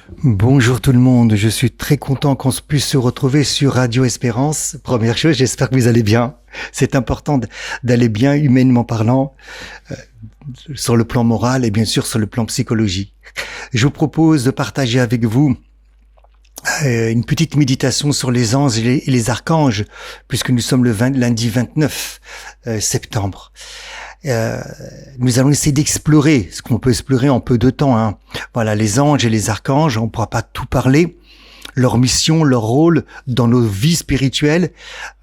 Bonjour tout le monde, je suis très content qu'on puisse se retrouver sur Radio Espérance. Première chose, j'espère que vous allez bien. C'est important d'aller bien humainement parlant, sur le plan moral et bien sûr sur le plan psychologique. Je vous propose de partager avec vous une petite méditation sur les anges et les archanges, puisque nous sommes le lundi 29 septembre. Nous allons essayer d'explorer ce qu'on peut explorer en peu de temps. Hein. Voilà, les anges et les archanges, on ne pourra pas tout parler. Leur mission, leur rôle dans nos vies spirituelles,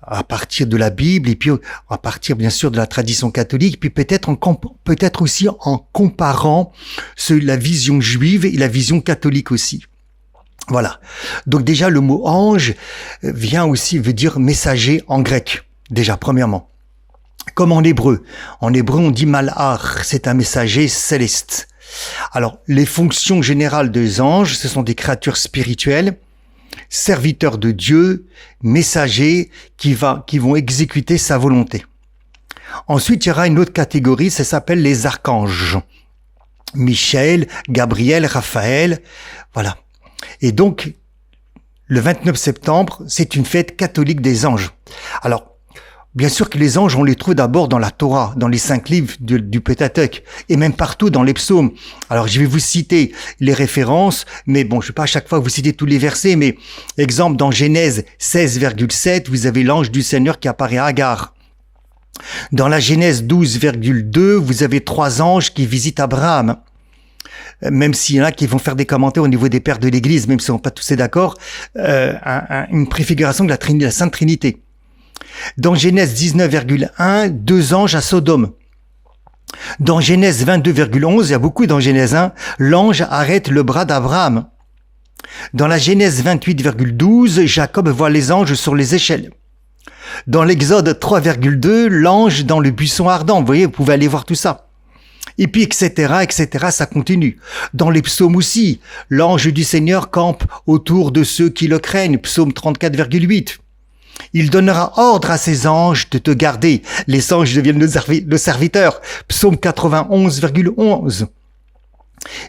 à partir de la Bible et puis à partir bien sûr de la tradition catholique, puis peut-être aussi en comparant la vision juive et la vision catholique aussi. Voilà. Donc déjà le mot ange veut dire messager en grec. Déjà premièrement. Comme en hébreu. En hébreu, on dit malach, c'est un messager céleste. Alors, les fonctions générales des anges, ce sont des créatures spirituelles, serviteurs de Dieu, messagers qui vont exécuter sa volonté. Ensuite, il y aura une autre catégorie, ça s'appelle les archanges. Michel, Gabriel, Raphaël, voilà. Et donc, le 29 septembre, c'est une fête catholique des anges. Alors, bien sûr que les anges, on les trouve d'abord dans la Torah, dans les 5 livres du Pentateuque, et même partout dans les psaumes. Alors, je vais vous citer les références, mais bon, je ne vais pas à chaque fois vous citer tous les versets, mais exemple, dans Genèse 16,7, vous avez l'ange du Seigneur qui apparaît à Agar. Dans la Genèse 12,2, vous avez 3 anges qui visitent Abraham. Même s'il y en a qui vont faire des commentaires au niveau des pères de l'Église, même si on n'est pas tous d'accord, une préfiguration de la Sainte Trinité. Dans Genèse 19,1, 2 anges à Sodome. Dans Genèse 22,11, il y a beaucoup dans Genèse 1, l'ange arrête le bras d'Abraham. Dans la Genèse 28,12, Jacob voit les anges sur les échelles. Dans l'Exode 3,2, l'ange dans le buisson ardent. Vous voyez, vous pouvez aller voir tout ça. Et puis, etc., ça continue. Dans les psaumes aussi, l'ange du Seigneur campe autour de ceux qui le craignent. Psaume 34,8. Il donnera ordre à ses anges de te garder. Les anges deviennent le serviteur. Psaume 91,11.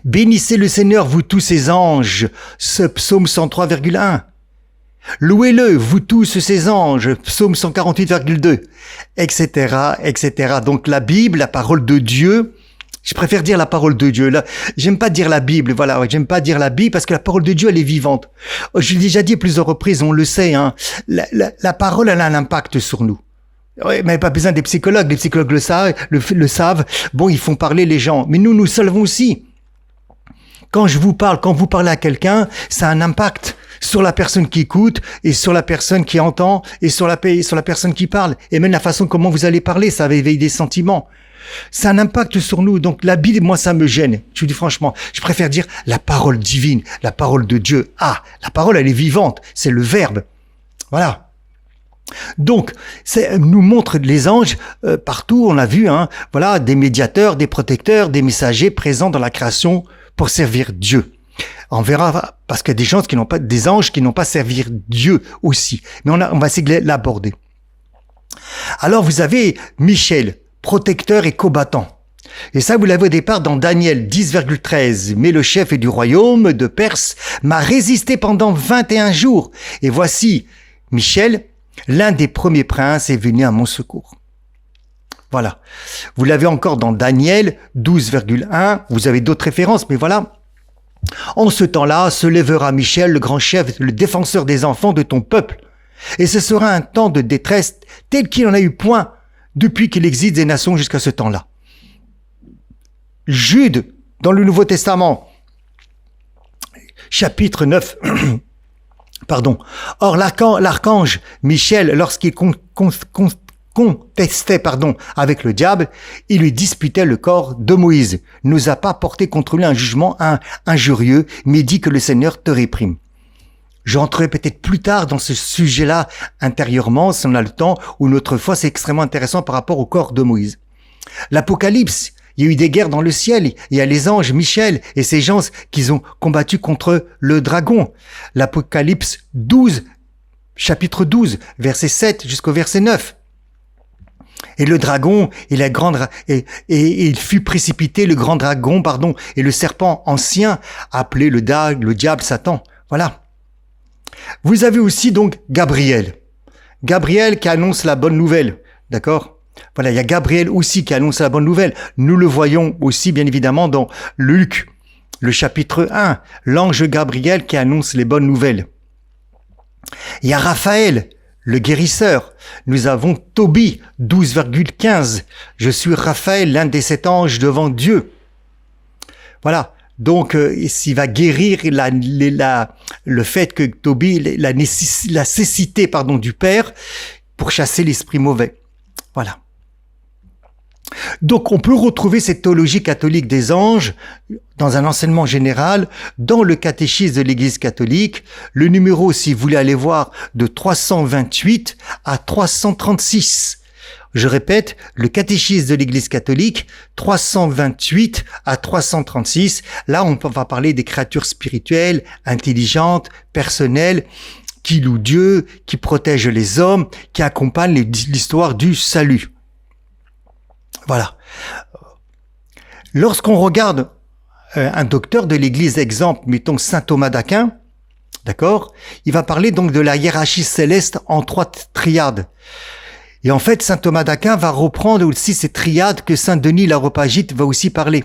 Bénissez le Seigneur, vous tous ses anges. Ce psaume 103,1. Louez-le, vous tous ses anges. Psaume 148,2. Etc. Donc la Bible, la parole de Dieu, je préfère dire la parole de Dieu. Là, j'aime pas dire la Bible. Voilà, j'aime pas dire la Bible parce que la parole de Dieu, elle est vivante. Je l'ai déjà dit à plusieurs reprises, on le sait. Hein, la parole, elle a un impact sur nous. Oui, mais pas besoin des psychologues. Les psychologues le savent. Bon, ils font parler les gens. Mais nous savons aussi. Quand vous parlez à quelqu'un, ça a un impact sur la personne qui écoute et sur la personne qui entend et sur la personne qui parle. Et même la façon comment vous allez parler, ça va éveiller des sentiments. Ça a un impact sur nous. Donc la Bible, moi, ça me gêne. Je vous dis franchement, je préfère dire la parole divine, la parole de Dieu. Ah, la parole, elle est vivante. C'est le verbe. Voilà. Donc, nous montre les anges partout. On a vu, hein, voilà, des médiateurs, des protecteurs, des messagers présents dans la création pour servir Dieu. On verra parce qu'il y a des anges qui n'ont pas servi Dieu aussi. Mais on va essayer de l'aborder. Alors, vous avez Michel, protecteur et combattant. Et ça, vous l'avez au départ dans Daniel 10,13. Mais le chef du royaume de Perse m'a résisté pendant 21 jours. Et voici, Michel, l'un des premiers princes, est venu à mon secours. Voilà. Vous l'avez encore dans Daniel 12,1. Vous avez d'autres références, mais voilà. En ce temps-là, se lèvera Michel, le grand chef, le défenseur des enfants de ton peuple. Et ce sera un temps de détresse tel qu'il n'en a eu point depuis qu'il existe des nations jusqu'à ce temps-là. Jude, dans le Nouveau Testament, chapitre 9, pardon. Or, l'archange Michel, lorsqu'il contestait avec le diable, il lui disputait le corps de Moïse. Ne nous a pas porté contre lui un jugement injurieux, mais dit que le Seigneur te réprime. Je rentrerai peut-être plus tard dans ce sujet-là intérieurement, si on a le temps, ou une autre fois, c'est extrêmement intéressant par rapport au corps de Moïse. L'Apocalypse, il y a eu des guerres dans le ciel, il y a les anges, Michel, et ces gens qui ont combattu contre le dragon. L'Apocalypse 12, chapitre 12, verset 7 jusqu'au verset 9. Et le dragon et la grande et il fut précipité le grand dragon et le serpent ancien appelé le diable Satan. Voilà. Vous avez aussi donc Gabriel qui annonce la bonne nouvelle, d'accord? Voilà, il y a Gabriel aussi qui annonce la bonne nouvelle. Nous le voyons aussi bien évidemment dans Luc, le chapitre 1, l'ange Gabriel qui annonce les bonnes nouvelles. Il y a Raphaël, le guérisseur. Nous avons Tobie, 12,15. Je suis Raphaël, l'un des 7 anges devant Dieu. Voilà. Donc, s'il va guérir le fait que Tobie, la cécité, du Père pour chasser l'esprit mauvais. Voilà. Donc, on peut retrouver cette théologie catholique des anges dans un enseignement général, dans le catéchisme de l'Église catholique. Le numéro, si vous voulez aller voir, de 328 à 336. Je répète, le catéchisme de l'Église catholique, 328 à 336. Là, on va parler des créatures spirituelles, intelligentes, personnelles, qui louent Dieu, qui protègent les hommes, qui accompagnent l'histoire du salut. Voilà. Lorsqu'on regarde un docteur de l'Église, exemple, mettons Saint Thomas d'Aquin, d'accord, il va parler donc de la hiérarchie céleste en 3 triades. Et en fait, Saint Thomas d'Aquin va reprendre aussi ces triades que Saint Denis l'Aréopagite va aussi parler.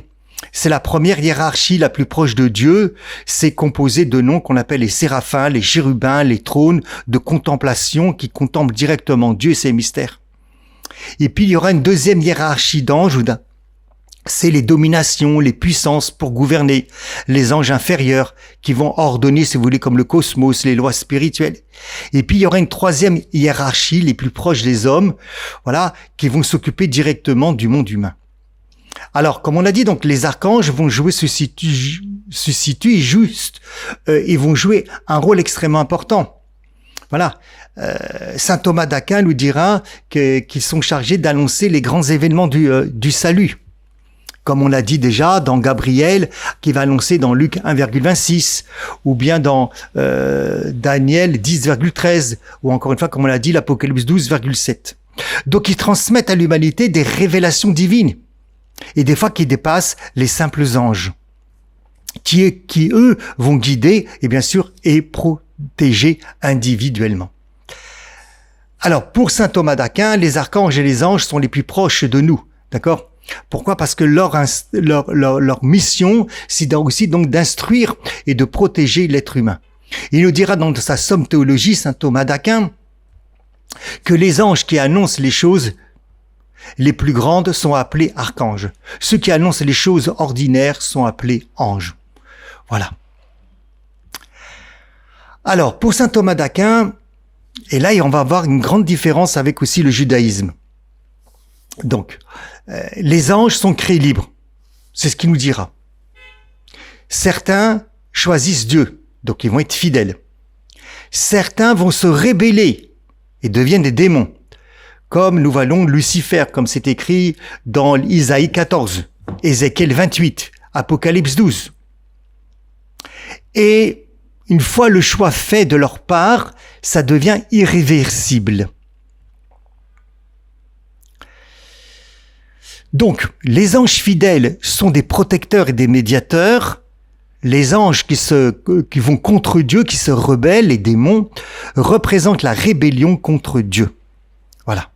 C'est la première hiérarchie la plus proche de Dieu. C'est composé de noms qu'on appelle les séraphins, les chérubins, les trônes de contemplation qui contemplent directement Dieu et ses mystères. Et puis, il y aura une deuxième hiérarchie d'anges, c'est les dominations, les puissances pour gouverner, les anges inférieurs qui vont ordonner, si vous voulez, comme le cosmos, les lois spirituelles. Et puis, il y aura une troisième hiérarchie, les plus proches des hommes, voilà, qui vont s'occuper directement du monde humain. Alors, comme on a dit, donc, les archanges vont jouer ils vont jouer un rôle extrêmement important. Voilà. Saint Thomas d'Aquin nous dira qu'ils sont chargés d'annoncer les grands événements du salut. Comme on l'a dit déjà dans Gabriel, qui va annoncer dans Luc 1,26, ou bien dans Daniel 10,13, ou encore une fois, comme on l'a dit, l'Apocalypse 12,7. Donc ils transmettent à l'humanité des révélations divines, et des fois qui dépassent les simples anges, qui eux vont guider, et bien sûr, et protéger individuellement. Alors, pour saint Thomas d'Aquin, les archanges et les anges sont les plus proches de nous, d'accord ? Pourquoi ? Parce que leur mission, c'est aussi donc d'instruire et de protéger l'être humain. Il nous dira dans sa Somme théologie, saint Thomas d'Aquin, que les anges qui annoncent les choses les plus grandes sont appelés archanges. Ceux qui annoncent les choses ordinaires sont appelés anges. Voilà. Alors, pour saint Thomas d'Aquin, et là, on va avoir une grande différence avec aussi le judaïsme. Donc, les anges sont créés libres. C'est ce qu'il nous dira. Certains choisissent Dieu, donc ils vont être fidèles. Certains vont se rébeller et deviennent des démons, comme nous voyons Lucifer, comme c'est écrit dans Isaïe 14, Ézéchiel 28, Apocalypse 12. Et une fois le choix fait de leur part, ça devient irréversible. Donc, les anges fidèles sont des protecteurs et des médiateurs. Les anges qui vont contre Dieu, qui se rebellent, les démons, représentent la rébellion contre Dieu. Voilà.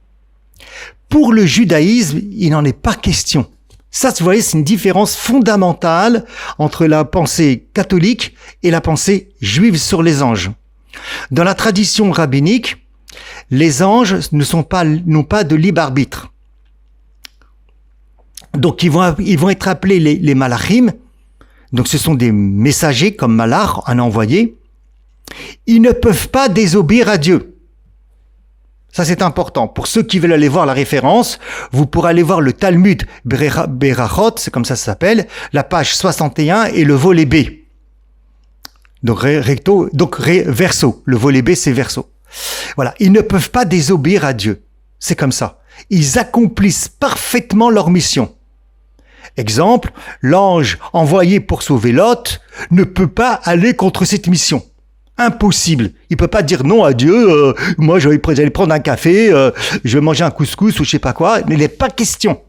Pour le judaïsme, il n'en est pas question. Ça, vous voyez, c'est une différence fondamentale entre la pensée catholique et la pensée juive sur les anges. Dans la tradition rabbinique, les anges n'ont pas de libre arbitre. Donc, ils vont être appelés les malachim. Donc, ce sont des messagers comme malach, un envoyé. Ils ne peuvent pas désobéir à Dieu. Ça, c'est important. Pour ceux qui veulent aller voir la référence, vous pourrez aller voir le Talmud Berachot, c'est comme ça s'appelle, la page 61 et le volet B. Donc, verso. Le volet B, c'est verso. Voilà. Ils ne peuvent pas désobéir à Dieu. C'est comme ça. Ils accomplissent parfaitement leur mission. Exemple, l'ange envoyé pour sauver Lot ne peut pas aller contre cette mission. Impossible. Il peut pas dire non à Dieu, moi j'allais prendre un café, je vais manger un couscous ou je sais pas quoi. Mais il n'est pas question.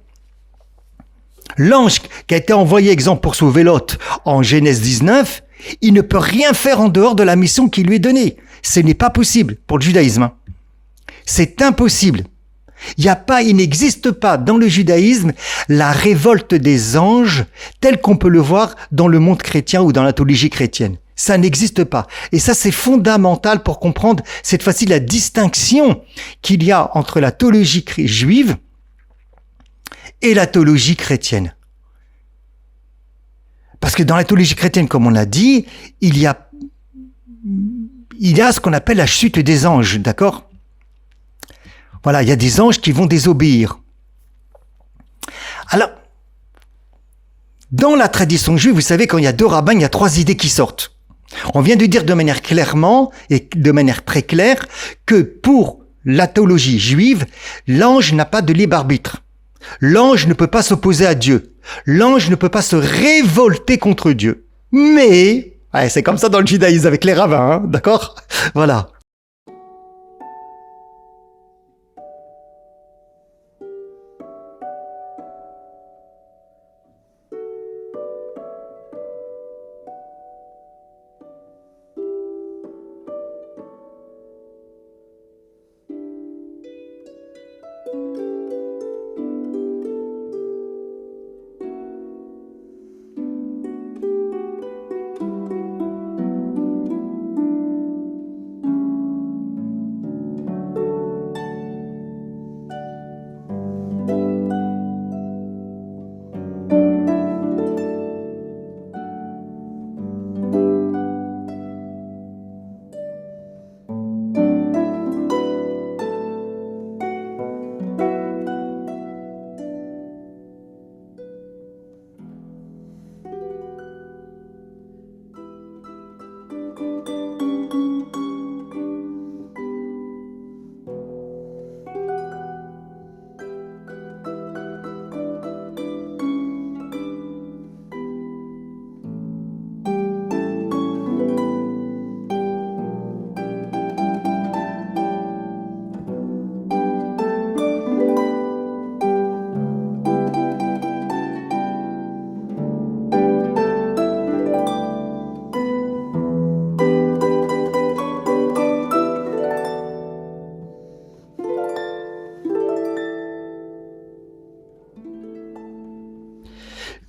L'ange qui a été envoyé, exemple, pour sauver Lot en Genèse 19, il ne peut rien faire en dehors de la mission qui lui est donnée. Ce n'est pas possible pour le judaïsme. C'est impossible. Il n'existe pas dans le judaïsme la révolte des anges telle qu'on peut le voir dans le monde chrétien ou dans la théologie chrétienne. Ça n'existe pas. Et ça, c'est fondamental pour comprendre cette fois-ci la distinction qu'il y a entre la théologie juive et la théologie chrétienne. Parce que dans la théologie chrétienne, comme on l'a dit, il y a ce qu'on appelle la chute des anges, d'accord ? Voilà, il y a des anges qui vont désobéir. Alors, dans la tradition juive, vous savez, quand il y a deux rabbins, il y a trois idées qui sortent. On vient de dire de manière clairement et de manière très claire que pour la théologie juive, l'ange n'a pas de libre arbitre. L'ange ne peut pas s'opposer à Dieu. L'ange ne peut pas se révolter contre Dieu. Mais, c'est comme ça dans le judaïsme avec les rabbins, hein, d'accord ? Voilà.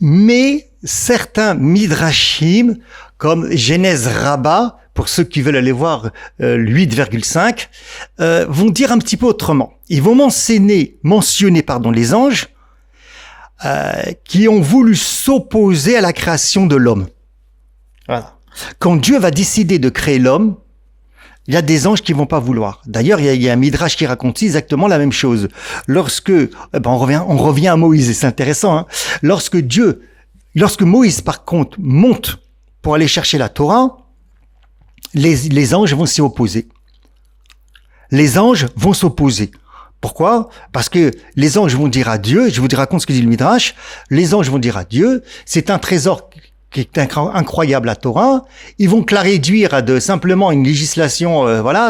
Mais certains midrashim, comme Genèse Rabbah, pour ceux qui veulent aller voir le 8,5, vont dire un petit peu autrement. Ils vont mentionner les anges qui ont voulu s'opposer à la création de l'homme. Voilà. Quand Dieu va décider de créer l'homme, il y a des anges qui vont pas vouloir. D'ailleurs, il y a un midrash qui raconte exactement la même chose. Lorsque, on revient à Moïse, et c'est intéressant, hein. Lorsque Moïse, par contre, monte pour aller chercher la Torah, les anges vont s'y opposer. Les anges vont s'opposer. Pourquoi ? Parce que les anges vont dire à Dieu, je vous raconte ce que dit le midrash, les anges vont dire à Dieu, c'est un trésor qui est incroyable, la Torah. Ils vont que la réduire à simplement une législation,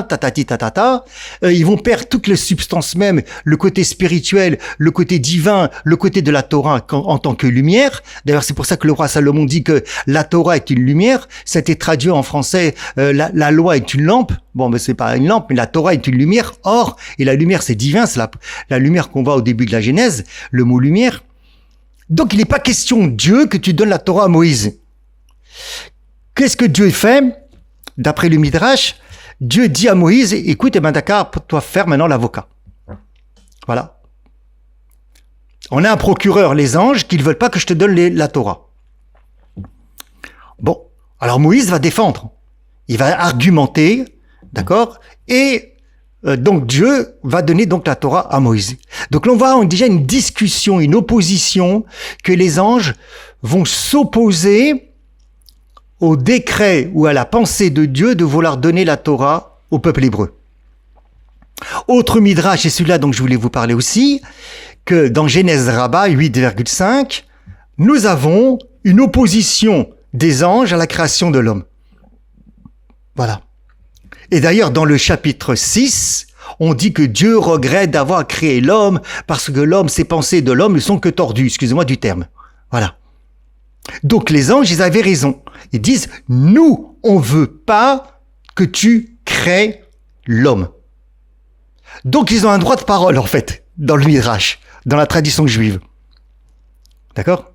tatati tatata. Ils vont perdre toutes les substances même, le côté spirituel, le côté divin, le côté de la Torah en tant que lumière. D'ailleurs, c'est pour ça que le roi Salomon dit que la Torah est une lumière. Ça a été traduit en français, la loi est une lampe. Bon, mais c'est pas une lampe, mais la Torah est une lumière. Or, et la lumière, c'est divin, c'est la lumière qu'on voit au début de la Genèse, le mot lumière. Donc, il n'est pas question, Dieu, que tu donnes la Torah à Moïse. Qu'est-ce que Dieu fait ? D'après le Midrash, Dieu dit à Moïse, écoute, d'accord, toi faire maintenant l'avocat. Voilà. On a un procureur, les anges, qui ne veulent pas que je te donne la Torah. Bon, alors Moïse va défendre. Il va argumenter, d'accord ? Et donc Dieu va donner donc la Torah à Moïse. Donc là on voit déjà une discussion, une opposition que les anges vont s'opposer au décret ou à la pensée de Dieu de vouloir donner la Torah au peuple hébreu. Autre midrash, et celui-là dont je voulais vous parler aussi, que dans Genèse Rabbah 8,5, nous avons une opposition des anges à la création de l'homme. Voilà. Et d'ailleurs, dans le chapitre 6, on dit que Dieu regrette d'avoir créé l'homme parce que l'homme, ses pensées de l'homme ne sont que tordues, excusez-moi du terme. Voilà. Donc les anges, ils avaient raison. Ils disent, nous, on veut pas que tu crées l'homme. Donc ils ont un droit de parole, en fait, dans le Midrash, dans la tradition juive. D'accord ?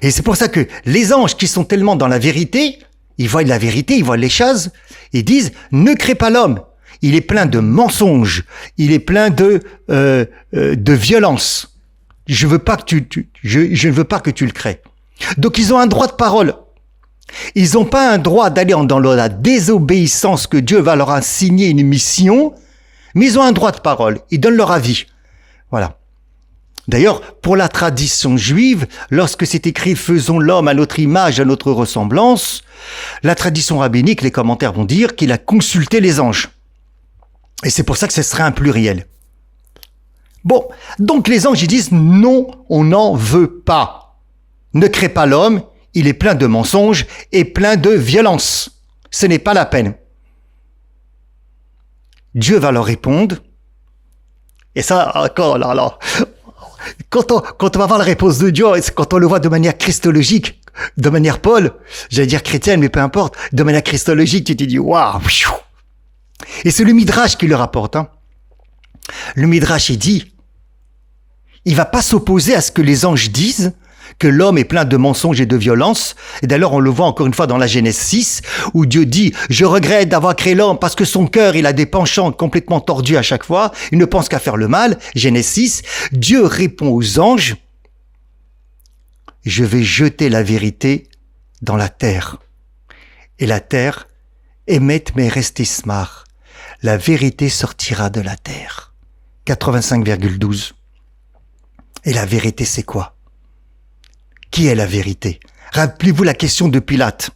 Et c'est pour ça que les anges qui sont tellement dans la vérité, ils voient la vérité, ils voient les choses, ils disent, ne crée pas l'homme. Il est plein de mensonges, il est plein de violence. Je ne veux pas que tu le crées. Donc ils ont un droit de parole. Ils n'ont pas un droit d'aller dans la désobéissance que Dieu va leur assigner une mission, mais ils ont un droit de parole. Ils donnent leur avis. Voilà. D'ailleurs, pour la tradition juive, lorsque c'est écrit « Faisons l'homme à notre image, à notre ressemblance », la tradition rabbinique, les commentaires vont dire qu'il a consulté les anges. Et c'est pour ça que ce serait un pluriel. Bon, donc les anges, ils disent « Non, on n'en veut pas. Ne crée pas l'homme, il est plein de mensonges et plein de violence. Ce n'est pas la peine. » Dieu va leur répondre. Et ça, encore là. Quand on va voir la réponse de Dieu, quand on le voit de manière christologique, de manière Paul, j'allais dire chrétienne, mais peu importe, de manière christologique, tu te dis, waouh! Et c'est le Midrash qui le rapporte. Hein. Le Midrash, il dit, il va pas s'opposer à ce que les anges disent, que l'homme est plein de mensonges et de violence. Et d'ailleurs, on le voit encore une fois dans la Genèse 6, où Dieu dit « Je regrette d'avoir créé l'homme parce que son cœur, il a des penchants complètement tordus à chaque fois. Il ne pense qu'à faire le mal. » Genèse 6. Dieu répond aux anges « Je vais jeter la vérité dans la terre. Et la terre, émet mes restismar. La vérité sortira de la terre. » 85,12. Et la vérité, c'est quoi? Qui est la vérité? Rappelez-vous la question de Pilate.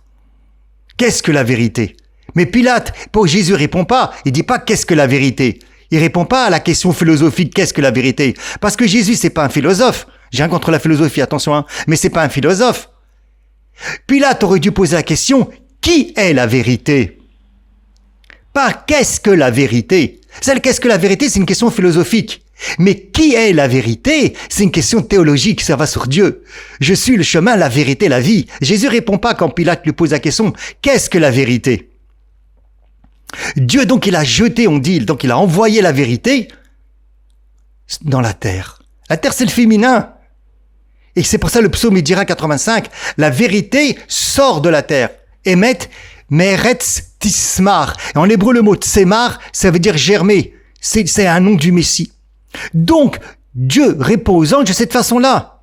Qu'est-ce que la vérité? Mais Pilate, Jésus répond pas. Il dit pas qu'est-ce que la vérité. Il répond pas à la question philosophique qu'est-ce que la vérité. Parce que Jésus, c'est pas un philosophe. J'ai rien contre la philosophie, attention, hein. Mais c'est pas un philosophe. Pilate aurait dû poser la question qui est la vérité? Pas qu'est-ce que la vérité. Qu'est-ce que la vérité, c'est une question philosophique. Mais qui est la vérité? C'est une question théologique, ça va sur Dieu. Je suis le chemin, la vérité, la vie. Jésus répond pas quand Pilate lui pose la question, qu'est-ce que la vérité? Dieu, donc, il a jeté, on dit, donc il a envoyé la vérité dans la terre. La terre, c'est le féminin. Et c'est pour ça le psaume, il dira 85, la vérité sort de la terre. Emet, meretz tismar. Et en hébreu, le mot tsemar, ça veut dire germer. C'est un nom du Messie. Donc, Dieu répond aux anges de cette façon-là.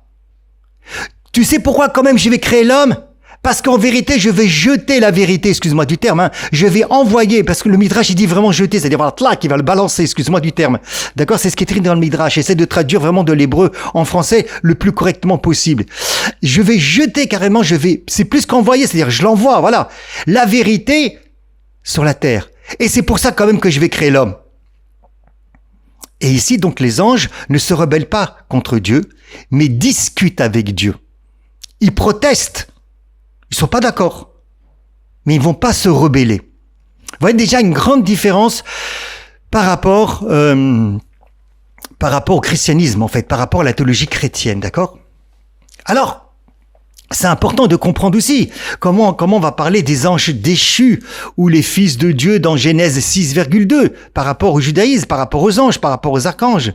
Tu sais pourquoi quand même je vais créer l'homme? Parce qu'en vérité, je vais jeter la vérité, excuse-moi du terme, hein. Je vais envoyer, parce que le Midrash, il dit vraiment jeter, c'est-à-dire voilà, tlac, il va le balancer, excuse-moi du terme. D'accord? C'est ce qui est écrit dans le Midrash. J'essaie de traduire vraiment de l'hébreu en français le plus correctement possible. Je vais jeter carrément, c'est plus qu'envoyer, c'est-à-dire je l'envoie, voilà. La vérité sur la terre. Et c'est pour ça quand même que je vais créer l'homme. Et ici, donc, les anges ne se rebellent pas contre Dieu, mais discutent avec Dieu. Ils protestent. Ils sont pas d'accord. Mais ils vont pas se rebeller. Vous voyez déjà une grande différence par rapport au christianisme, en fait, par rapport à la théologie chrétienne, d'accord? Alors, c'est important de comprendre aussi comment on va parler des anges déchus ou les fils de Dieu dans Genèse 6,2 par rapport au judaïsme, par rapport aux anges, par rapport aux archanges.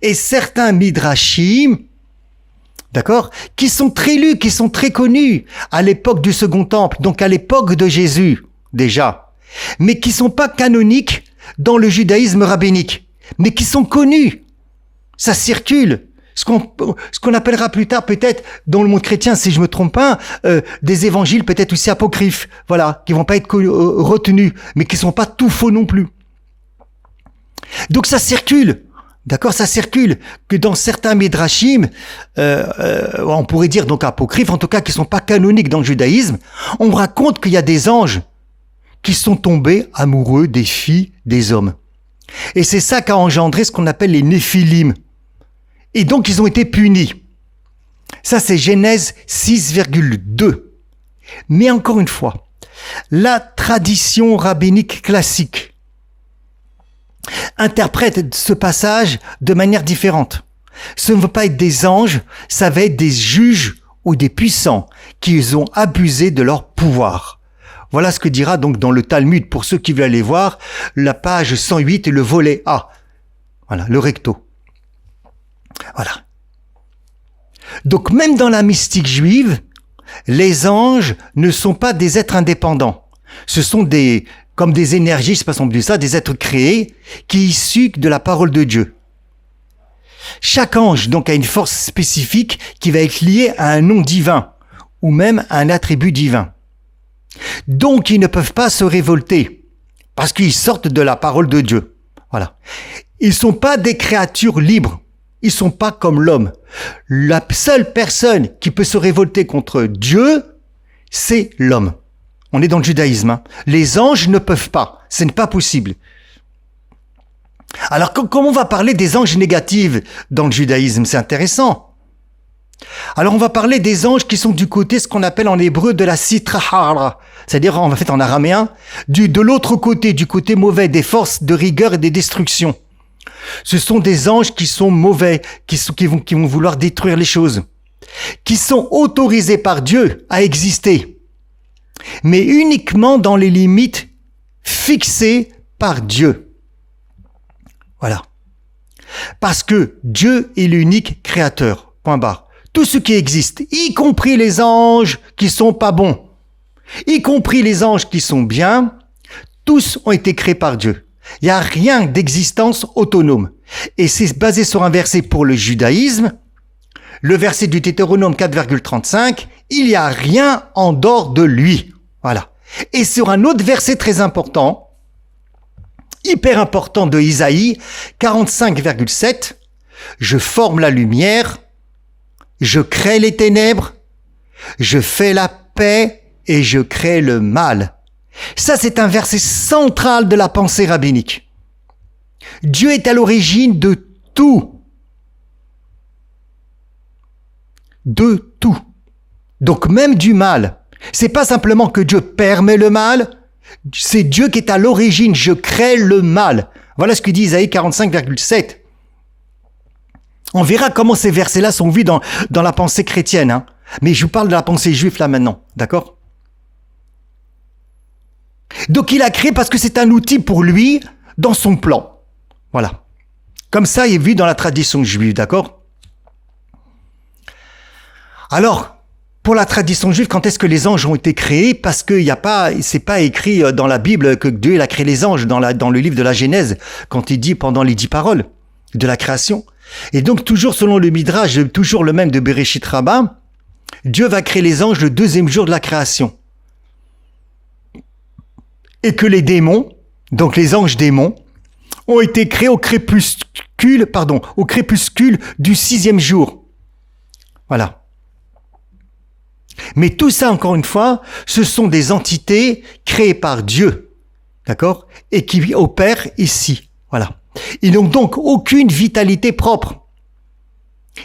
Et certains midrashim, d'accord, qui sont très lus, qui sont très connus à l'époque du Second Temple, donc à l'époque de Jésus déjà, mais qui sont pas canoniques dans le judaïsme rabbinique, mais qui sont connus. Ça circule. Ce qu'on appellera plus tard peut-être dans le monde chrétien, si je me trompe pas, des évangiles peut-être aussi apocryphes, voilà, qui vont pas être retenus, mais qui sont pas tout faux non plus. Donc ça circule, d'accord, ça circule que dans certains midrashim, on pourrait dire donc apocryphes, en tout cas qui sont pas canoniques dans le judaïsme, on raconte qu'il y a des anges qui sont tombés amoureux des filles des hommes. Et c'est ça qui a engendré ce qu'on appelle les néphilim. Et donc, ils ont été punis. Ça, c'est Genèse 6,2. Mais encore une fois, La tradition rabbinique classique interprète ce passage de manière différente. Ce ne va pas être des anges, ça va être des juges ou des puissants qui ont abusé de leur pouvoir. Voilà ce que dira donc dans le Talmud, pour ceux qui veulent aller voir, la page 108 et le volet A. Voilà, le recto. Voilà. Donc même dans la mystique juive, les anges ne sont pas des êtres indépendants. Ce sont comme des énergies, je sais pas si on dit ça, des êtres créés qui issus de la parole de Dieu. Chaque ange donc a une force spécifique qui va être liée à un nom divin ou même à un attribut divin. Donc ils ne peuvent pas se révolter parce qu'ils sortent de la parole de Dieu. Voilà. Ils sont pas des créatures libres. Ils sont pas comme l'homme. La seule personne qui peut se révolter contre Dieu, c'est l'homme. On est dans le judaïsme. Hein. Les anges ne peuvent pas. Ce n'est pas possible. Alors, comment on va parler des anges négatifs dans le judaïsme? C'est intéressant. Alors, on va parler des anges qui sont du côté, ce qu'on appelle en hébreu, de la sitra hara. C'est-à-dire, en fait, en araméen, de l'autre côté, du côté mauvais, des forces de rigueur et des destructions. Ce sont des anges qui sont mauvais, qui vont vouloir détruire les choses, qui sont autorisés par Dieu à exister, mais uniquement dans les limites fixées par Dieu. Voilà. Parce que Dieu est l'unique créateur. Point barre. Tout ce qui existe, y compris les anges qui sont pas bons, y compris les anges qui sont bien, tous ont été créés par Dieu. Il n'y a rien d'existence autonome. Et c'est basé sur un verset pour le judaïsme, le verset du Deutéronome 4,35, il n'y a rien en dehors de lui. Voilà. Et sur un autre verset très important, hyper important de Isaïe 45,7, je forme la lumière, je crée les ténèbres, je fais la paix et je crée le mal. Ça, c'est un verset central de la pensée rabbinique. Dieu est à l'origine de tout. De tout. Donc même du mal. C'est pas simplement que Dieu permet le mal, c'est Dieu qui est à l'origine, je crée le mal. Voilà ce que dit Isaïe 45,7. On verra comment ces versets-là sont vus dans la pensée chrétienne. Hein. Mais je vous parle de la pensée juive là maintenant, d'accord? Donc il a créé parce que c'est un outil pour lui dans son plan. Voilà. Comme ça, il est vu dans la tradition juive, d'accord? Alors, pour la tradition juive, quand est-ce que les anges ont été créés? Parce que c'est pas écrit dans la Bible que Dieu il a créé les anges dans le livre de la Genèse, quand il dit pendant les 10 paroles de la création. Et donc, toujours selon le Midrash, toujours le même de Bereshit Rabbah, Dieu va créer les anges le 2e jour de la création. Et que les démons, donc les anges démons, ont été créés au crépuscule du 6e jour. Voilà. Mais tout ça, encore une fois, ce sont des entités créées par Dieu, d'accord, et qui opèrent ici. Voilà. Ils n'ont donc aucune vitalité propre.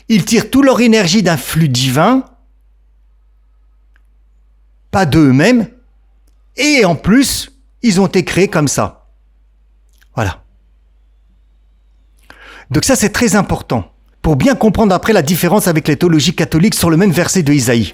Ils tirent toute leur énergie d'un flux divin, pas d'eux-mêmes, et en plus, ils ont été créés comme ça. Voilà. Donc ça, c'est très important, pour bien comprendre après la différence avec les théologies catholiques sur le même verset de Isaïe.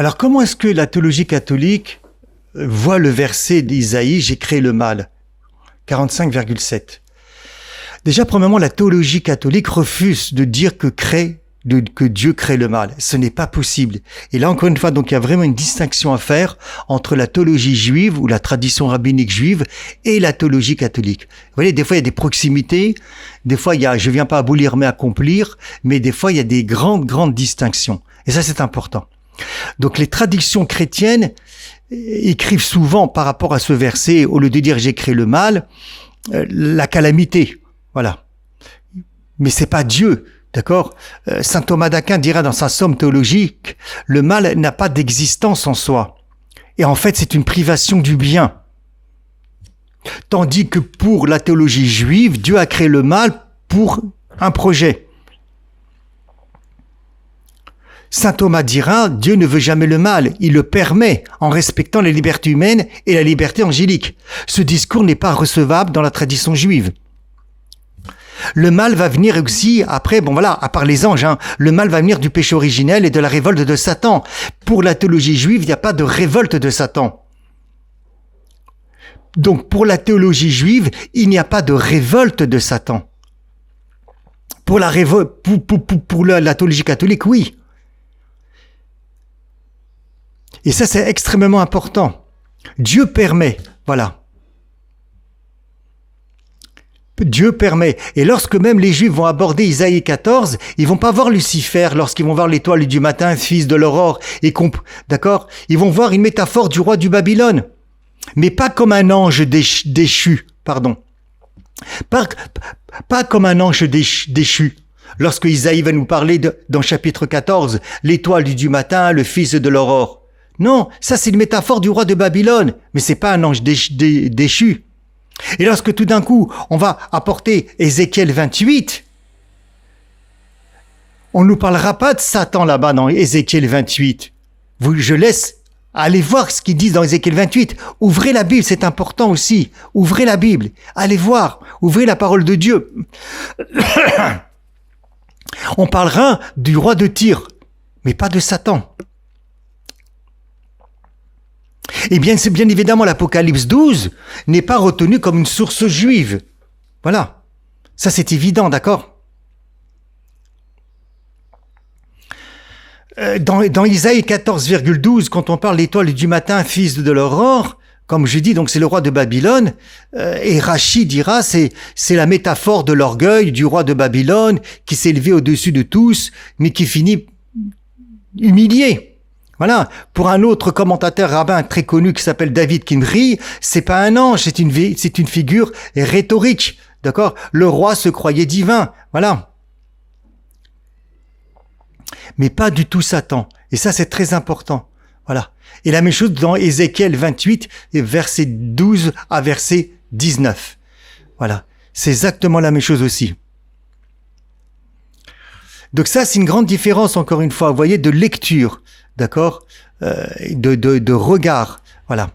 Alors comment est-ce que la théologie catholique voit le verset d'Isaïe « J'ai créé le mal » 45,7. Déjà, premièrement, la théologie catholique refuse de dire que Dieu crée le mal. Ce n'est pas possible. Et là, encore une fois, donc il y a vraiment une distinction à faire entre la théologie juive ou la tradition rabbinique juive et la théologie catholique. Vous voyez, des fois, il y a des proximités. Des fois, je viens pas abolir mais accomplir. Mais des fois, il y a des grandes distinctions. Et ça, c'est important. Donc, les traditions chrétiennes écrivent souvent par rapport à ce verset, au lieu de dire j'ai créé le mal, la calamité. Voilà. Mais c'est pas Dieu. D'accord? Saint Thomas d'Aquin dira dans sa somme théologique, le mal n'a pas d'existence en soi. Et en fait, c'est une privation du bien. Tandis que pour la théologie juive, Dieu a créé le mal pour un projet. Saint Thomas dira, Dieu ne veut jamais le mal, il le permet en respectant les libertés humaines et la liberté angélique. Ce discours n'est pas recevable dans la tradition juive. Le mal va venir aussi, après, à part les anges, le mal va venir du péché originel et de la révolte de Satan. Pour la théologie juive, il n'y a pas de révolte de Satan. Donc, pour la théologie juive, il n'y a pas de révolte de Satan. Pour la théologie catholique, oui. Et ça, c'est extrêmement important. Dieu permet, voilà. Dieu permet. Et lorsque même les Juifs vont aborder Isaïe 14, ils vont pas voir Lucifer lorsqu'ils vont voir l'étoile du matin, fils de l'aurore. D'accord? Ils vont voir une métaphore du roi du Babylone. Mais pas comme un ange déchu, pardon. Pas comme un ange déchu. Lorsque Isaïe va nous parler dans chapitre 14, l'étoile du matin, le fils de l'aurore. Non, ça c'est une métaphore du roi de Babylone, mais c'est pas un ange déchu. Et lorsque tout d'un coup, on va apporter Ézéchiel 28, on nous parlera pas de Satan là-bas dans Ézéchiel 28. Je laisse aller voir ce qu'ils disent dans Ézéchiel 28. Ouvrez la Bible, c'est important aussi. Ouvrez la Bible, allez voir, ouvrez la parole de Dieu. On parlera du roi de Tyr, mais pas de Satan. Eh bien, c'est bien évidemment l'Apocalypse 12 n'est pas retenu comme une source juive. Voilà. Ça, c'est évident, d'accord? Dans Isaïe 14,12, quand on parle l'étoile du matin, fils de l'aurore, comme je dis, donc c'est le roi de Babylone, et Rachi dira, c'est la métaphore de l'orgueil du roi de Babylone qui s'est élevé au-dessus de tous, mais qui finit humilié. Voilà. Pour un autre commentateur rabbin très connu qui s'appelle David Kimri, c'est pas un ange, c'est une figure rhétorique. D'accord? Le roi se croyait divin. Voilà. Mais pas du tout Satan. Et ça, c'est très important. Voilà. Et la même chose dans Ézéchiel 28, verset 12 à verset 19. Voilà. C'est exactement la même chose aussi. Donc ça, c'est une grande différence, encore une fois, vous voyez, de lecture. D'accord, de regard, voilà.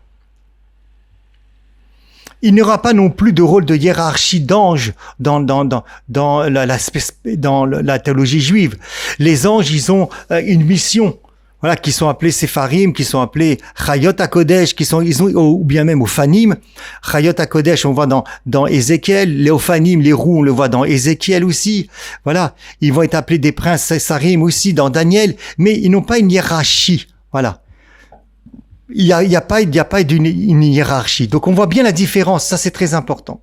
Il n'y aura pas non plus de rôle de hiérarchie d'ange dans la théologie juive. Les anges, ils ont une mission, voilà, qui sont appelés Sépharim, qui sont appelés Chayot HaKodesh, ou bien même Ophanim. Chayot HaKodesh, on voit dans Ézéchiel, les Ophanim, les roues, on le voit dans Ézéchiel aussi. Voilà. Ils vont être appelés des princes Sépharim aussi dans Daniel, mais ils n'ont pas une hiérarchie. Voilà. Il y a pas une hiérarchie. Donc on voit bien la différence. Ça, c'est très important.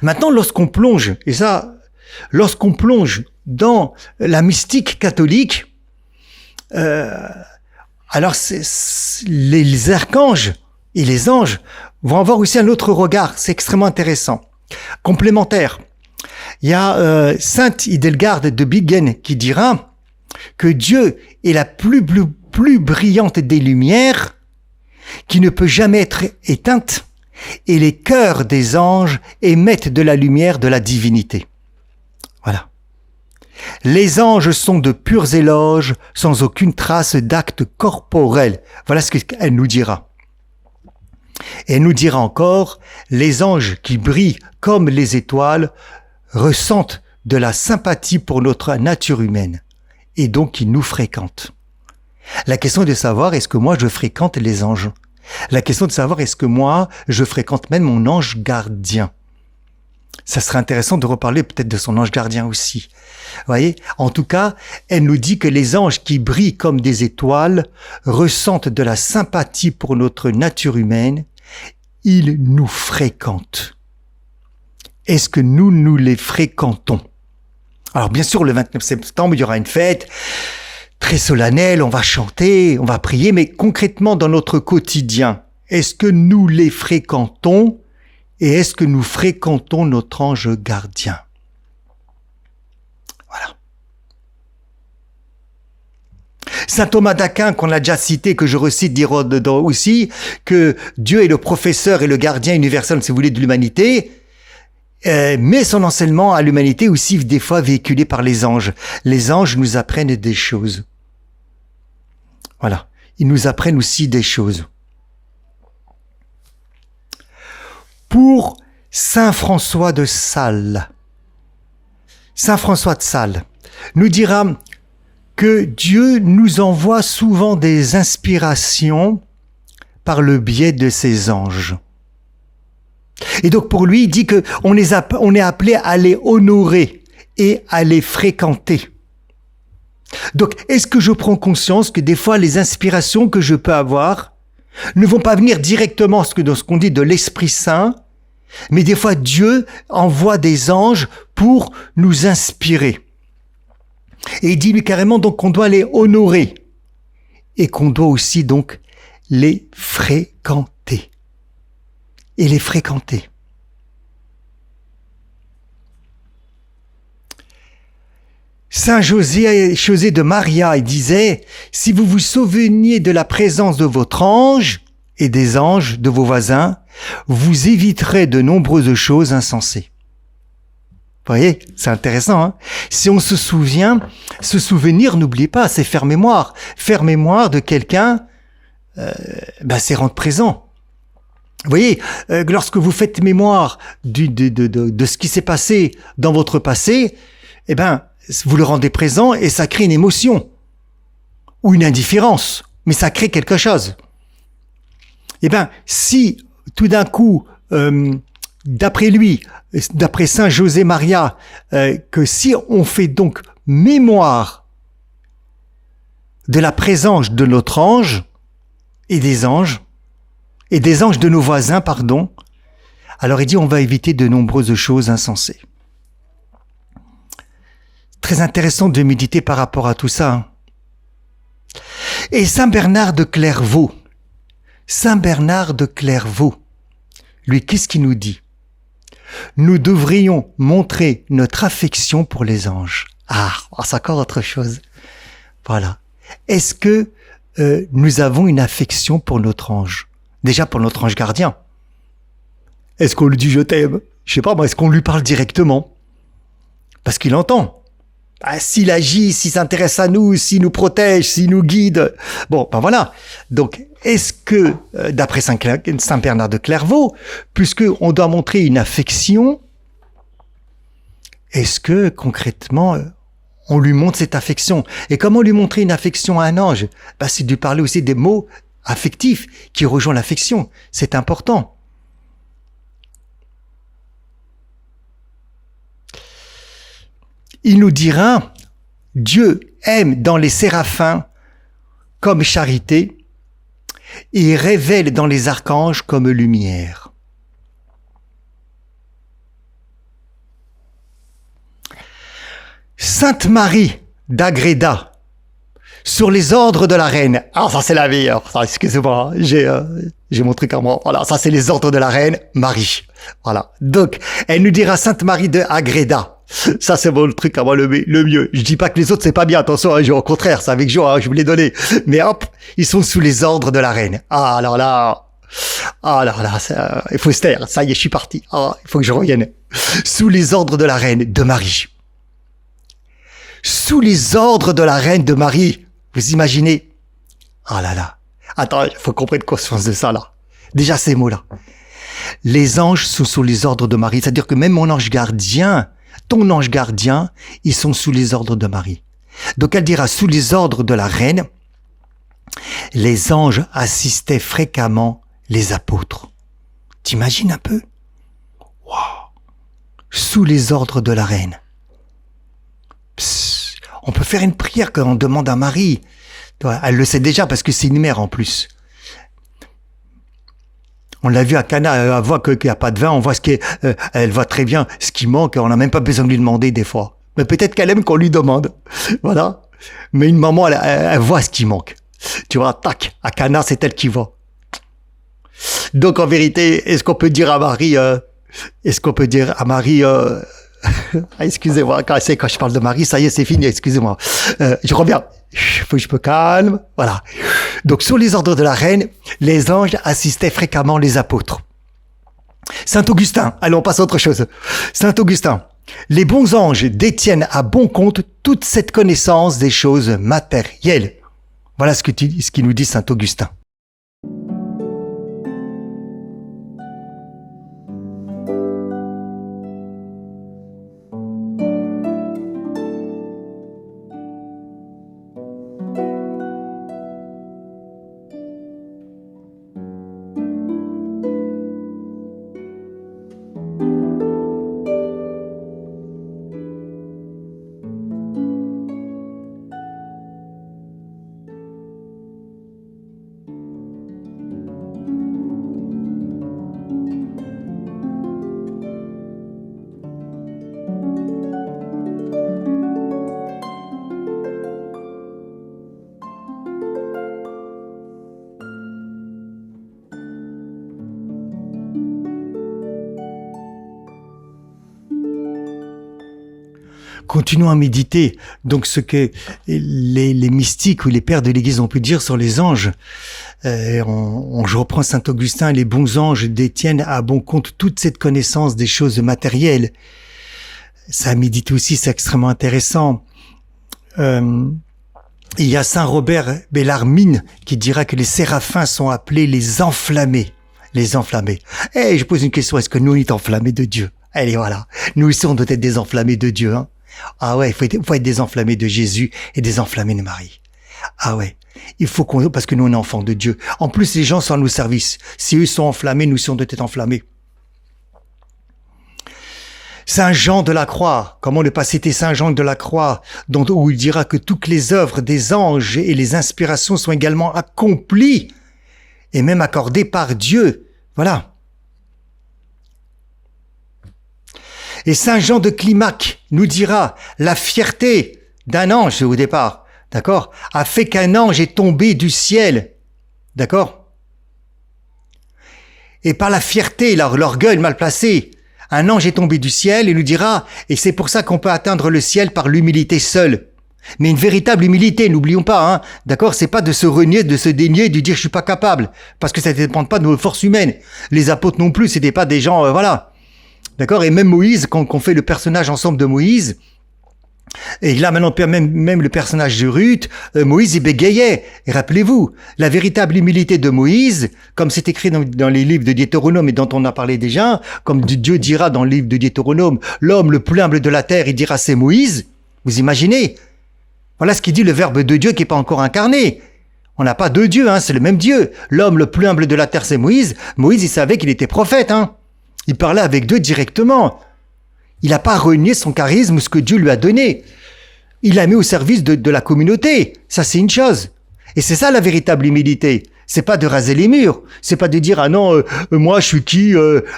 Maintenant, lorsqu'on plonge dans la mystique catholique, alors les archanges et les anges vont avoir aussi un autre regard. C'est extrêmement intéressant. Complémentaire. Il y a Sainte Hildegarde de Bingen qui dira que Dieu est la plus brillante des lumières qui ne peut jamais être éteinte et les cœurs des anges émettent de la lumière de la divinité. Voilà. Les anges sont de purs éloges, sans aucune trace d'acte corporel. Voilà ce qu'elle nous dira. Et elle nous dira encore, les anges qui brillent comme les étoiles ressentent de la sympathie pour notre nature humaine, et donc ils nous fréquentent. La question est de savoir, est-ce que moi, je fréquente les anges? La question de savoir, est-ce que moi, je fréquente même mon ange gardien? Ça serait intéressant de reparler peut-être de son ange gardien aussi. Vous voyez? En tout cas, elle nous dit que les anges qui brillent comme des étoiles ressentent de la sympathie pour notre nature humaine. Ils nous fréquentent. Est-ce que nous les fréquentons? Alors bien sûr, le 29 septembre, il y aura une fête très solennelle, on va chanter, on va prier, mais concrètement dans notre quotidien, est-ce que nous les fréquentons et est-ce que nous fréquentons notre ange gardien? Voilà. Saint Thomas d'Aquin, qu'on a déjà cité, que je recite, dira dedans aussi, que Dieu est le professeur et le gardien universel, si vous voulez, de l'humanité, mais son enseignement à l'humanité aussi des fois véhiculé par les anges. Les anges nous apprennent des choses. Voilà. Ils nous apprennent aussi des choses. Pour Saint François de Sales, Saint François de Sales nous dira que Dieu nous envoie souvent des inspirations par le biais de ses anges. Et donc pour lui, il dit que on est appelé à les honorer et à les fréquenter. Donc, est-ce que je prends conscience que des fois, les inspirations que je peux avoir ne vont pas venir directement dans ce qu'on dit de l'Esprit Saint, mais des fois, Dieu envoie des anges pour nous inspirer. Et il dit lui carrément donc qu'on doit les honorer et qu'on doit aussi donc les fréquenter. Et les fréquenter. Saint José de Maria, il disait, si vous vous souveniez de la présence de votre ange et des anges de vos voisins, vous éviterez de nombreuses choses insensées. Vous voyez, c'est intéressant, hein? Si on se souvient, se souvenir, n'oubliez pas, c'est faire mémoire. Faire mémoire de quelqu'un, c'est rendre présent. Vous voyez, lorsque vous faites mémoire de ce qui s'est passé dans votre passé, vous le rendez présent et ça crée une émotion ou une indifférence, mais ça crée quelque chose. Si tout d'un coup, d'après lui, d'après Saint José Maria, que si on fait donc mémoire de la présence de notre ange et des anges de nos voisins, alors il dit on va éviter de nombreuses choses insensées. Très intéressant de méditer par rapport à tout ça. Hein. Et Saint Bernard de Clairvaux, lui, qu'est-ce qu'il nous dit? Nous devrions montrer notre affection pour les anges. C'est encore autre chose. Voilà. Est-ce que nous avons une affection pour notre ange? Déjà pour notre ange gardien. Est-ce qu'on lui dit je t'aime? Je sais pas, est-ce qu'on lui parle directement? Parce qu'il entend. S'il agit, s'il s'intéresse à nous, s'il nous protège, s'il nous guide. Voilà. Donc, est-ce que, d'après Saint Bernard de Clairvaux, puisque on doit montrer une affection, est-ce que, concrètement, on lui montre cette affection? Et comment lui montrer une affection à un ange? C'est de lui parler aussi des mots affectifs qui rejoignent l'affection. C'est important. Il nous dira, Dieu aime dans les séraphins comme charité et révèle dans les archanges comme lumière. Sainte Marie d'Agreda, sur les ordres de la reine. Ça c'est la meilleure. Excusez-moi, j'ai mon truc à moi. Voilà, ça c'est les ordres de la reine Marie. Voilà. Donc, elle nous dira Sainte Marie d'Agreda. Ça, c'est le truc à moi le mieux. Je dis pas que les autres, c'est pas bien. Attention, au contraire, c'est avec joie, je vous l'ai donné. Mais hop, ils sont sous les ordres de la reine. Alors là, il faut se taire. Ça y est, je suis parti. Il faut que je revienne. Sous les ordres de la reine de Marie. Sous les ordres de la reine de Marie. Vous imaginez? Attends, il faut qu'on prenne conscience de ça, là. Déjà, ces mots-là. Les anges sont sous les ordres de Marie. C'est-à-dire que même mon ange gardien, ton ange gardien, ils sont sous les ordres de Marie. Donc elle dira sous les ordres de la reine, les anges assistaient fréquemment les apôtres. T'imagines un peu? Wow. Sous les ordres de la reine. Psst. On peut faire une prière quand on demande à Marie. Elle le sait déjà parce que c'est une mère en plus. On l'a vu à Cana, elle voit qu'il n'y a pas de vin, on voit elle voit très bien ce qui manque, on n'a même pas besoin de lui demander des fois. Mais peut-être qu'elle aime qu'on lui demande. Voilà. Mais une maman, elle voit ce qui manque. Tu vois, tac, à Cana, c'est elle qui voit. Donc en vérité, est-ce qu'on peut dire à Marie, excusez-moi, quand je parle de Marie, ça y est, c'est fini, excusez-moi. Je reviens. Faut que je me calme. Voilà. Donc, sous les ordres de la reine, les anges assistaient fréquemment les apôtres. Saint Augustin. Allez, on passe à autre chose. Saint Augustin. Les bons anges détiennent à bon compte toute cette connaissance des choses matérielles. Voilà ce qui nous dit Saint Augustin. Continuons à méditer donc ce que les mystiques ou les pères de l'Église ont pu dire sur les anges. Je reprends Saint Augustin, les bons anges détiennent à bon compte toute cette connaissance des choses matérielles. Ça à méditer aussi, c'est extrêmement intéressant. Il y a Saint Robert Bellarmine qui dira que les séraphins sont appelés les enflammés. Les enflammés. Je pose une question, est-ce que nous, on est enflammés de Dieu? Allez, voilà. Nous aussi, on doit être des enflammés de Dieu, hein. Ah ouais, il faut être des enflammés de Jésus et des enflammés de Marie. Ah ouais, parce que nous on est enfants de Dieu. En plus, les gens sont à nos services. Si eux sont enflammés, nous aussi on doit être enflammés. Saint Jean de la Croix, comment ne pas citer Saint Jean de la Croix, où il dira que toutes les œuvres des anges et les inspirations sont également accomplies et même accordées par Dieu. Voilà. Et Saint Jean de Climac nous dira, la fierté d'un ange au départ, d'accord, a fait qu'un ange est tombé du ciel, d'accord. Et par la fierté, l'orgueil mal placé, un ange est tombé du ciel et nous dira, et c'est pour ça qu'on peut atteindre le ciel par l'humilité seule. Mais une véritable humilité, n'oublions pas, hein, d'accord, c'est pas de se renier, de se dénier, de dire je suis pas capable, parce que ça ne dépend pas de nos forces humaines. Les apôtres non plus, c'était pas des gens, voilà. D'accord. Et même Moïse, quand on fait le personnage ensemble de Moïse, et là maintenant même le personnage de Ruth, Moïse il bégayait. Et rappelez-vous, la véritable humilité de Moïse, comme c'est écrit dans les livres de Deutéronome et dont on a parlé déjà, comme Dieu dira dans le livre de Deutéronome, l'homme le plus humble de la terre, il dira c'est Moïse. Vous imaginez? Voilà ce qu'il dit le Verbe de Dieu qui n'est pas encore incarné. On n'a pas deux dieux, hein, c'est le même Dieu. L'homme le plus humble de la terre, c'est Moïse. Moïse, il savait qu'il était prophète, hein. Il parlait avec Dieu directement. Il n'a pas renié son charisme, ce que Dieu lui a donné. Il l'a mis au service de la communauté. Ça, c'est une chose. Et c'est ça la véritable humilité. C'est pas de raser les murs. C'est pas de dire, ah non, moi, je suis qui,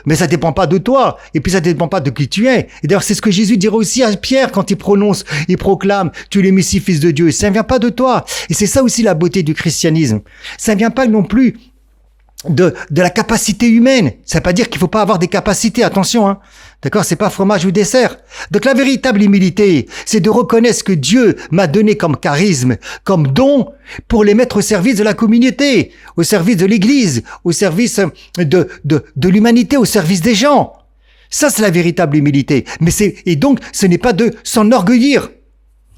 mais ça dépend pas de toi. Et puis, ça dépend pas de qui tu es. Et d'ailleurs, c'est ce que Jésus dira aussi à Pierre quand il proclame, tu es le Messie, fils de Dieu. Ça ne vient pas de toi. Et c'est ça aussi la beauté du christianisme. Ça ne vient pas non plus de la capacité humaine. Ça veut pas dire qu'il faut pas avoir des capacités, attention, hein. D'accord, c'est pas fromage ou dessert. Donc la véritable humilité, c'est de reconnaître ce que Dieu m'a donné comme charisme, comme don, pour les mettre au service de la communauté, au service de l'Église, au service de l'humanité, au service des gens. Ça, c'est la véritable humilité. Et donc, ce n'est pas de s'enorgueillir,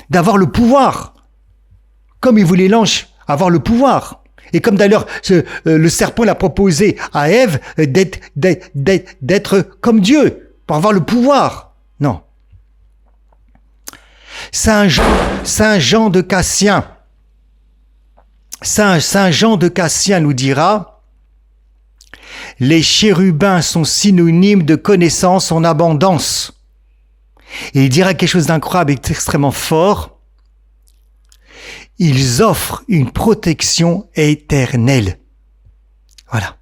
d'avoir le pouvoir. Comme il voulait l'ange, avoir le pouvoir. Et comme d'ailleurs le serpent l'a proposé à Ève d'être comme Dieu, pour avoir le pouvoir. Non. Saint Jean de Cassien, Saint Jean de Cassien nous dira « Les chérubins sont synonymes de connaissance en abondance. » Et il dira quelque chose d'incroyable et d'extrêmement fort. Ils offrent une protection éternelle. Voilà.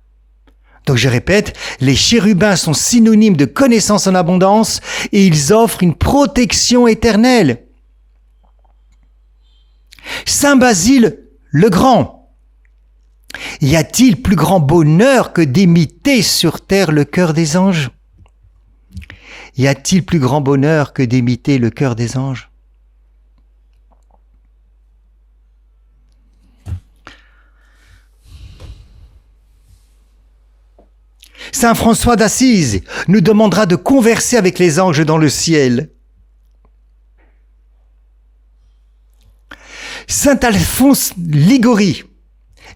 Donc je répète, les chérubins sont synonymes de connaissance en abondance et ils offrent une protection éternelle. Saint Basile le Grand. Y a-t-il plus grand bonheur que d'imiter sur terre le cœur des anges? Y a-t-il plus grand bonheur que d'imiter le cœur des anges? Saint François d'Assise nous demandera de converser avec les anges dans le ciel. Saint Alphonse Liguori,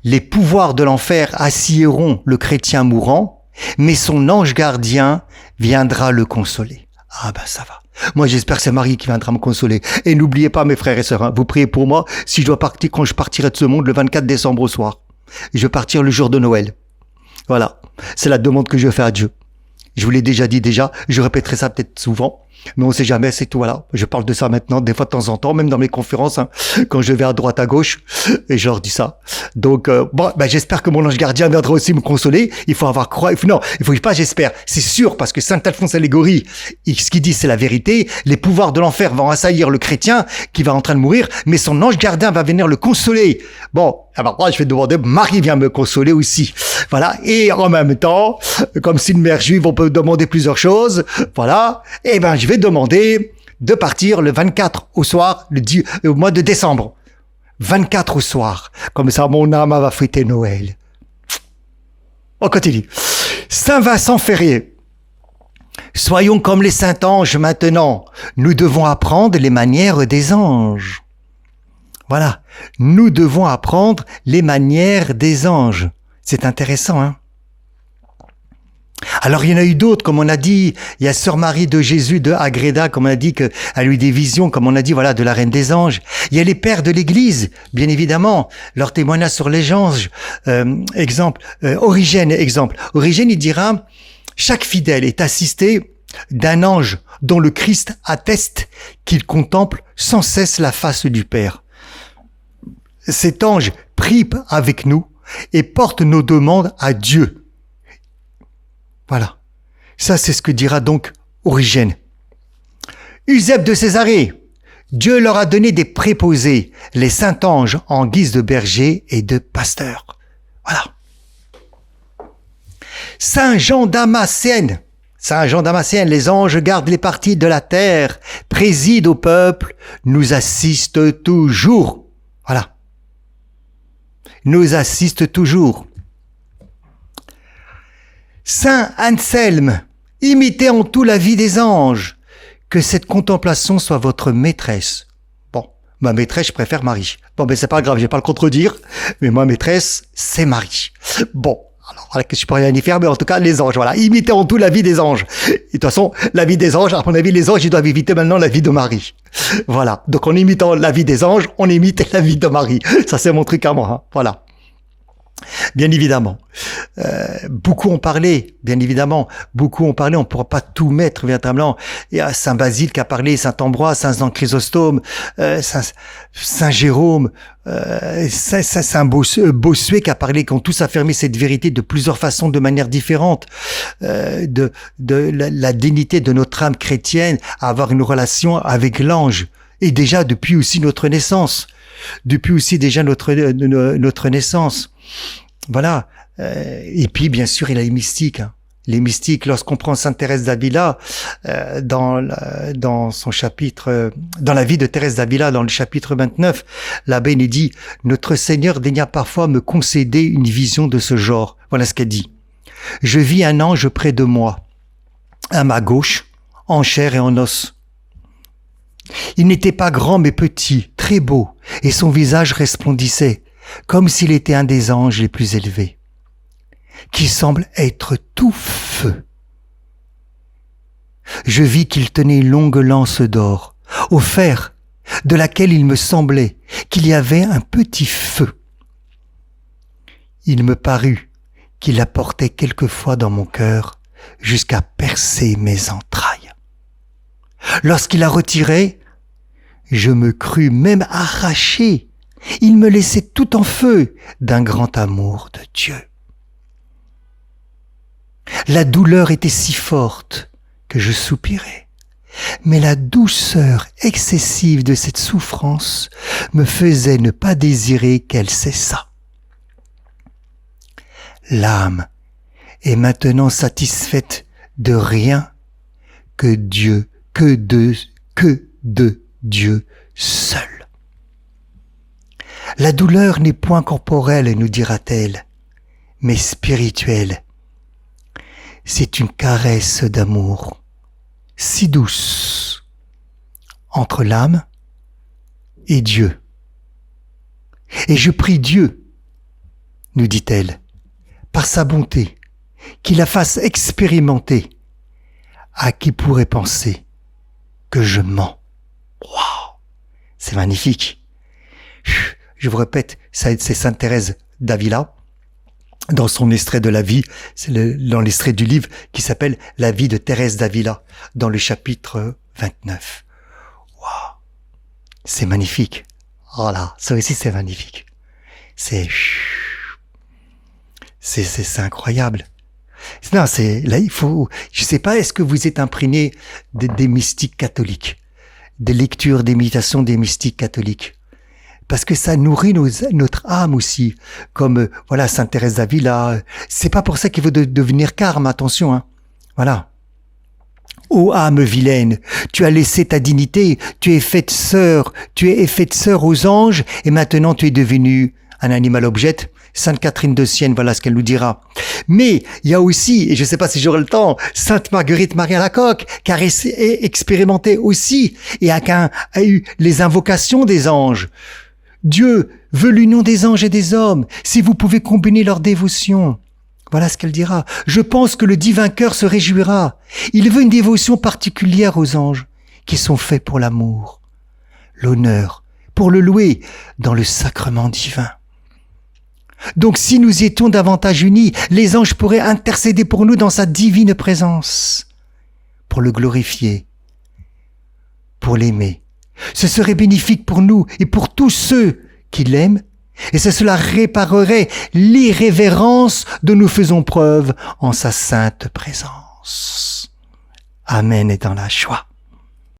les pouvoirs de l'enfer assiéront le chrétien mourant, mais son ange gardien viendra le consoler. Ah ben ça va. Moi j'espère que c'est Marie qui viendra me consoler. Et n'oubliez pas mes frères et sœurs, hein, vous priez pour moi si je dois partir quand je partirai de ce monde le 24 décembre au soir. Je vais partir le jour de Noël. Voilà, c'est la demande que je fais à Dieu. Je vous l'ai déjà dit je répéterai ça peut-être souvent, mais on sait jamais, c'est tout, voilà. Je parle de ça maintenant, des fois de temps en temps, même dans mes conférences, hein, quand je vais à droite, à gauche, et je leur dis ça. Donc, j'espère que mon ange gardien viendra aussi me consoler. Il faut avoir il faut pas j'espère, c'est sûr, parce que Saint Alphonse Liguori, ce qu'il dit, c'est la vérité. Les pouvoirs de l'enfer vont assaillir le chrétien qui va en train de mourir, mais son ange gardien va venir le consoler. Bon, alors moi, je vais demander, Marie vient me consoler aussi. Voilà. Et en même temps, comme si une mère juive, on peut demander plusieurs choses. Voilà. Et je vais demander de partir le 24 au soir, au mois de décembre. 24 au soir. Comme ça, mon âme va fêter Noël. On continue. Saint Vincent Ferrier. Soyons comme les saints anges maintenant. Nous devons apprendre les manières des anges. Voilà. Nous devons apprendre les manières des anges. C'est intéressant, hein? Alors, il y en a eu d'autres, comme on a dit. Il y a Sœur Marie de Jésus de Agreda, comme on a dit, qu'elle a eu des visions, comme on a dit, voilà, de la Reine des Anges. Il y a les pères de l'Église, bien évidemment. Leur témoignage sur les anges. Origène, exemple. Origène, il dira, chaque fidèle est assisté d'un ange dont le Christ atteste qu'il contemple sans cesse la face du Père. Cet ange prie avec nous et porte nos demandes à Dieu. Voilà. Ça, c'est ce que dira donc Origène. Eusèbe de Césarée. Dieu leur a donné des préposés, les saints anges en guise de bergers et de pasteurs. Voilà. Saint Jean Damascène. Saint Jean Damascène, les anges gardent les parties de la terre, président au peuple, nous assistent toujours. Voilà. Nous assistent toujours. Saint Anselme, imitez en tout la vie des anges, que cette contemplation soit votre maîtresse. Bon, ma maîtresse, je préfère Marie. Bon, c'est pas grave, je vais pas le contredire, mais ma maîtresse, c'est Marie. Bon, alors voilà, que je peux rien y faire, mais en tout cas, les anges, voilà, imitez en tout la vie des anges. Et de toute façon, la vie des anges, à mon avis, les anges, ils doivent imiter maintenant la vie de Marie. Voilà, donc en imitant la vie des anges, on imite la vie de Marie. Ça, c'est mon truc à moi, hein. Voilà. Bien évidemment. Beaucoup ont parlé, bien évidemment. Beaucoup ont parlé, on ne pourra pas tout mettre véritablement. Il y a Saint Basile qui a parlé, Saint Ambroise, Saint Jean Chrysostome, Saint Jérôme, Saint Bossuet qui a parlé, qui ont tous affirmé cette vérité de plusieurs façons, de manière différente, de la dignité de notre âme chrétienne à avoir une relation avec l'ange. Et déjà depuis aussi notre naissance. Depuis aussi déjà notre naissance. Voilà. Et puis, bien sûr, il y a les mystiques. Hein. Les mystiques, lorsqu'on prend Sainte Thérèse d'Avila, dans son chapitre, dans la vie de Thérèse d'Avila, dans le chapitre 29, l'abbé nous dit, notre Seigneur daigna parfois me concéder une vision de ce genre. Voilà ce qu'elle dit. Je vis un ange près de moi, à ma gauche, en chair et en os. Il n'était pas grand mais petit, très beau, et son visage resplendissait, comme s'il était un des anges les plus élevés, qui semble être tout feu. Je vis qu'il tenait une longue lance d'or, au fer, de laquelle il me semblait qu'il y avait un petit feu. il me parut qu'il la portait quelquefois dans mon cœur jusqu'à percer mes entrailles. Lorsqu'il la retirait, je me crus même arraché. Il me laissait tout en feu d'un grand amour de Dieu. La douleur était si forte que je soupirais, mais la douceur excessive de cette souffrance me faisait ne pas désirer qu'elle cessât. L'âme est maintenant satisfaite de rien que de Dieu seul. La douleur n'est point corporelle, nous dira-t-elle, mais spirituelle. C'est une caresse d'amour si douce entre l'âme et Dieu. Et je prie Dieu, nous dit-elle, par sa bonté, qu'il la fasse expérimenter à qui pourrait penser que je mens. Waouh, c'est magnifique. Je vous répète, c'est Sainte Thérèse d'Avila, dans son extrait de la vie, c'est dans l'extrait du livre qui s'appelle « La vie de Thérèse d'Avila », dans le chapitre 29. Waouh, c'est magnifique. Oh là, ça aussi c'est magnifique. C'est incroyable. Non, là, il faut, je sais pas, est-ce que vous êtes imprégné des mystiques catholiques, des lectures, des méditations des mystiques catholiques? Parce que ça nourrit notre âme aussi, comme voilà Sainte Thérèse d'Avila. C'est pas pour ça qu'il faut devenir carme, attention, hein. Voilà. Ô âme vilaine, tu as laissé ta dignité, tu es faite sœur aux anges, et maintenant tu es devenue un animal objet. Sainte Catherine de Sienne, voilà ce qu'elle nous dira. Mais il y a aussi, et je ne sais pas si j'aurai le temps, Sainte Marguerite Marie Alacoque, qui a expérimenté aussi et a eu les invocations des anges. Dieu veut l'union des anges et des hommes, si vous pouvez combiner leur dévotion. Voilà ce qu'elle dira. Je pense que le divin cœur se réjouira. Il veut une dévotion particulière aux anges, qui sont faits pour l'amour, l'honneur, pour le louer dans le sacrement divin. Donc si nous étions davantage unis, les anges pourraient intercéder pour nous dans sa divine présence, pour le glorifier, pour l'aimer. Ce serait bénéfique pour nous et pour tous ceux qui l'aiment, et cela réparerait l'irrévérence dont nous faisons preuve en sa sainte présence. Amen et dans la joie.